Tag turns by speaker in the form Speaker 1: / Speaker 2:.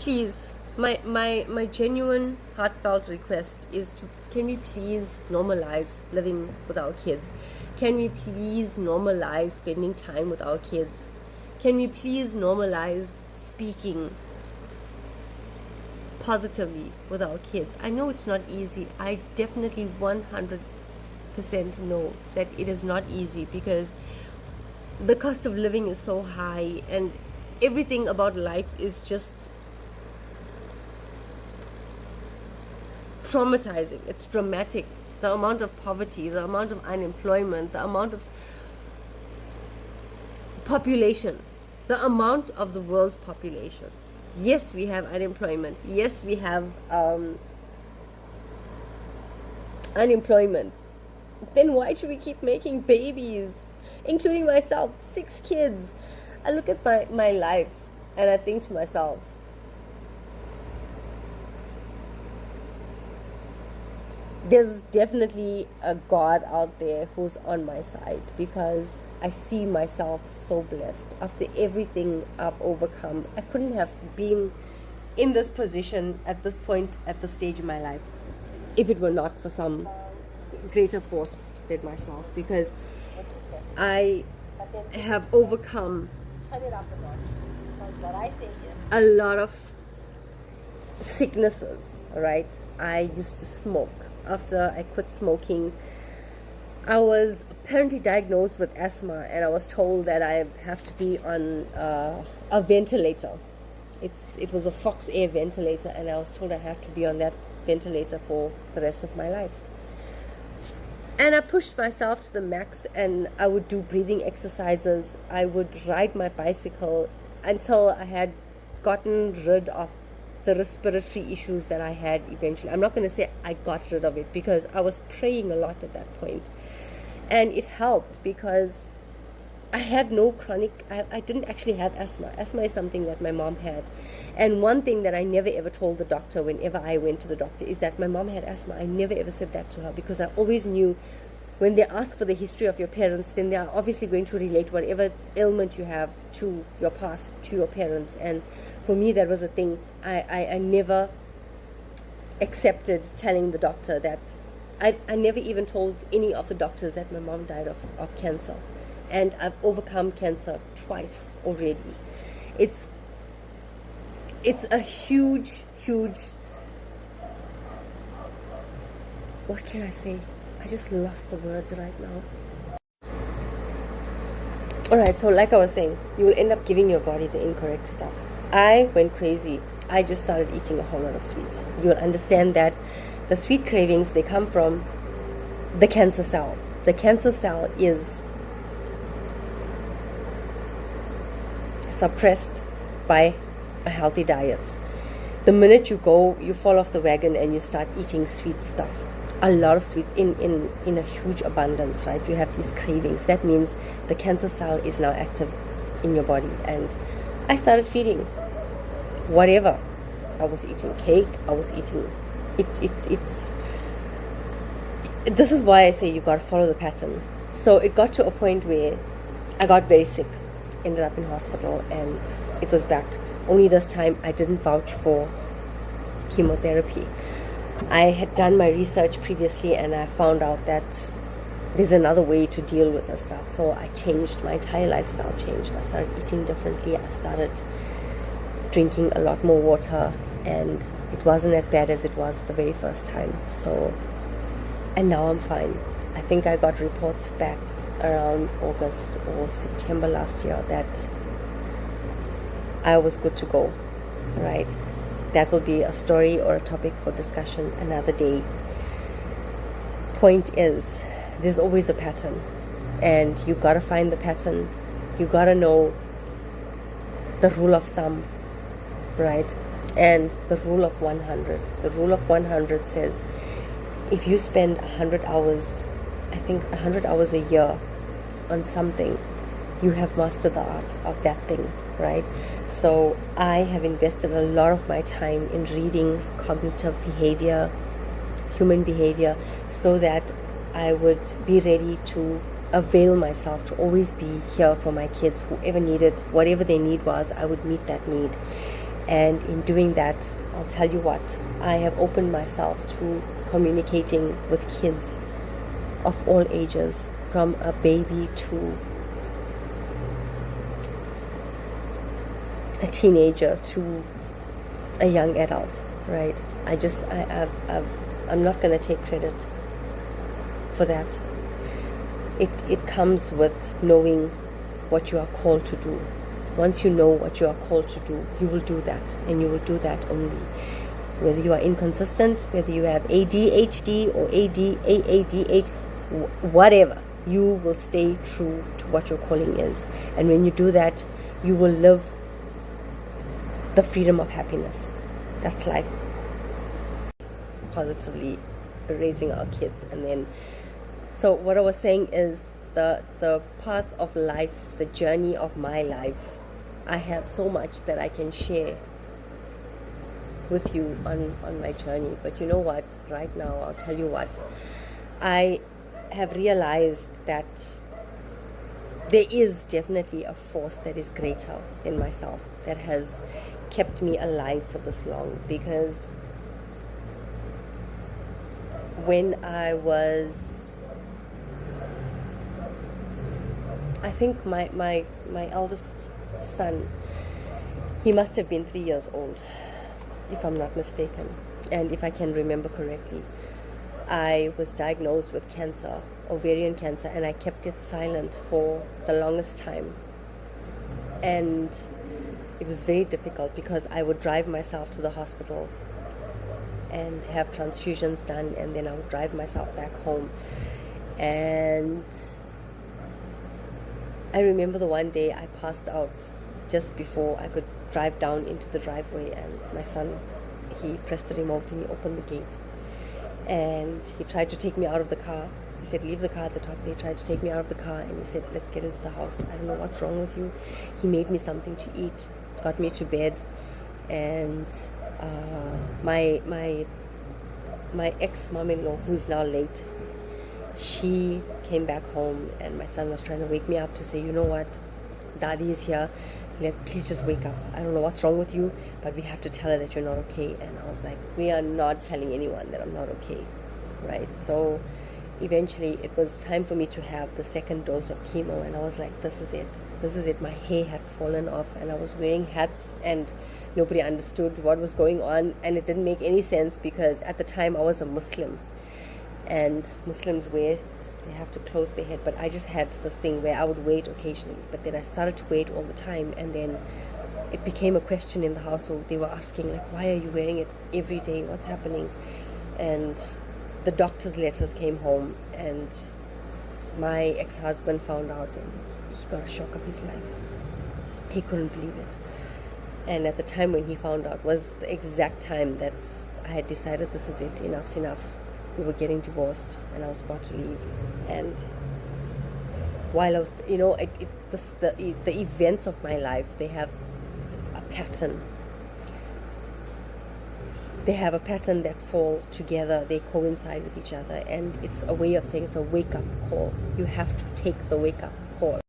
Speaker 1: please, my genuine heartfelt request is to, can we please normalize living with our kids? Can we please normalize spending time with our kids? Can we please normalize speaking positively with our kids? I know it's not easy. I definitely 100% know that it is not easy, because the cost of living is so high and everything about life is just traumatizing. It's dramatic. The amount of poverty, the amount of unemployment, the amount of population, the amount of the world's population. Yes, we have unemployment. Yes, we have unemployment. Then why should we keep making babies? Including myself, 6 kids. I look at my life and I think to myself, there's definitely a God out there who's on my side, because I see myself so blessed. After everything I've overcome, I couldn't have been in this position at this point, at this stage in my life, if it were not for some greater force than myself, because I have overcome a lot of sicknesses, right? I used to smoke. After I quit smoking, I was apparently diagnosed with asthma, and I was told that I have to be on a ventilator. It was a Fox Air ventilator, and I was told I have to be on that ventilator for the rest of my life. And I pushed myself to the max, and I would do breathing exercises. I would ride my bicycle until I had gotten rid of the respiratory issues that I had eventually. I'm not going to say I got rid of it, because I was praying a lot at that point. And it helped, because I had no chronic, I didn't actually have asthma. Asthma is something that my mom had. And one thing that I never ever told the doctor whenever I went to the doctor is that my mom had asthma. I never ever said that to her, because I always knew when they ask for the history of your parents, then they are obviously going to relate whatever ailment you have to your past, to your parents. And for me, that was a thing. I never accepted telling the doctor that. I never even told any of the doctors that my mom died of cancer. And I've overcome cancer twice already. It's a huge, what can I say? I just lost the words right now. Alright, so like I was saying, you will end up giving your body the incorrect stuff. I went crazy. I just started eating a whole lot of sweets. You will understand that the sweet cravings, they come from the cancer cell. The cancer cell is suppressed by a healthy diet. The minute you fall off the wagon and you start eating sweet stuff, a lot of sweet in a huge abundance, right? You have these cravings. That means the cancer cell is now active in your body. And I started feeding whatever. I was eating cake. I was eating this is why I say you got to follow the pattern. So it got to a point where I got very sick, ended up in hospital, and it was back. Only this time I didn't vouch for chemotherapy. I had done my research previously, and I found out that there's another way to deal with this stuff. So I changed, my entire lifestyle changed. I started eating differently. I started drinking a lot more water, and it wasn't as bad as it was the very first time. So, and now I'm fine. I think I got reports back around August or September last year that I was good to go, right? That will be a story or a topic for discussion another day. Point is, there's always a pattern, and you gotta find the pattern. You gotta know the rule of thumb, right? And the rule of 100. The rule of 100 says, if you spend 100 hours, I think 100 hours a year on something, you have mastered the art of that thing, right? So I have invested a lot of my time in reading cognitive behavior, human behavior, so that I would be ready to avail myself to always be here for my kids. Whoever needed, whatever their need was, I would meet that need. And in doing that, I'll tell you what, I have opened myself to communicating with kids of all ages, from a baby to a teenager to a young adult, right? I'm not going to take credit for that. It comes with knowing what you are called to do. Once you know what you are called to do, you will do that, and you will do that only. Whether you are inconsistent, whether you have ADHD or ADHD, whatever, you will stay true to what your calling is. And when you do that, you will live the freedom of happiness. That's life. Positively raising our kids. And then, so what I was saying is the path of life, the journey of my life, I have so much that I can share with you on my journey. But you know what, right now, I'll tell you what, I have realized that there is definitely a force that is greater than myself, that has kept me alive for this long. Because when I was, I think my eldest son, he must have been 3 years old, if I'm not mistaken, and if I can remember correctly, I was diagnosed with cancer, ovarian cancer, and I kept it silent for the longest time. And it was very difficult because I would drive myself to the hospital and have transfusions done, and then I would drive myself back home. And I remember the one day I passed out just before I could drive down into the driveway, and my son, he pressed the remote and he opened the gate, and he tried to take me out of the car. He said, leave the car at the top there. He tried to take me out of the car, and he said, let's get into the house. I don't know what's wrong with you. He made me something to eat, got me to bed, and my ex-mom-in-law, who's now late, she came back home, and my son was trying to wake me up to say, you know what, Daddy is here, please just wake up. I don't know what's wrong with you, but we have to tell her that you're not okay. And I was like, we are not telling anyone that I'm not okay, right? So eventually it was time for me to have the second dose of chemo, and I was like, this is it. My hair had fallen off, and I was wearing hats, and nobody understood what was going on, and it didn't make any sense because at the time I was a Muslim, and Muslims they have to close their head, but I just had this thing where I would wait occasionally, but then I started to wait all the time, and then it became a question in the household. They were asking, like, why are you wearing it every day? What's happening? And the doctor's letters came home, and my ex-husband found out, and he got a shock of his life. He couldn't believe it. And at the time when he found out was the exact time that I had decided, this is it, enough's enough. We were getting divorced, and I was about to leave. And while I was, the events of my life, they have a pattern. They have a pattern that fall together. They coincide with each other, and it's a way of saying it's a wake-up call. You have to take the wake-up call.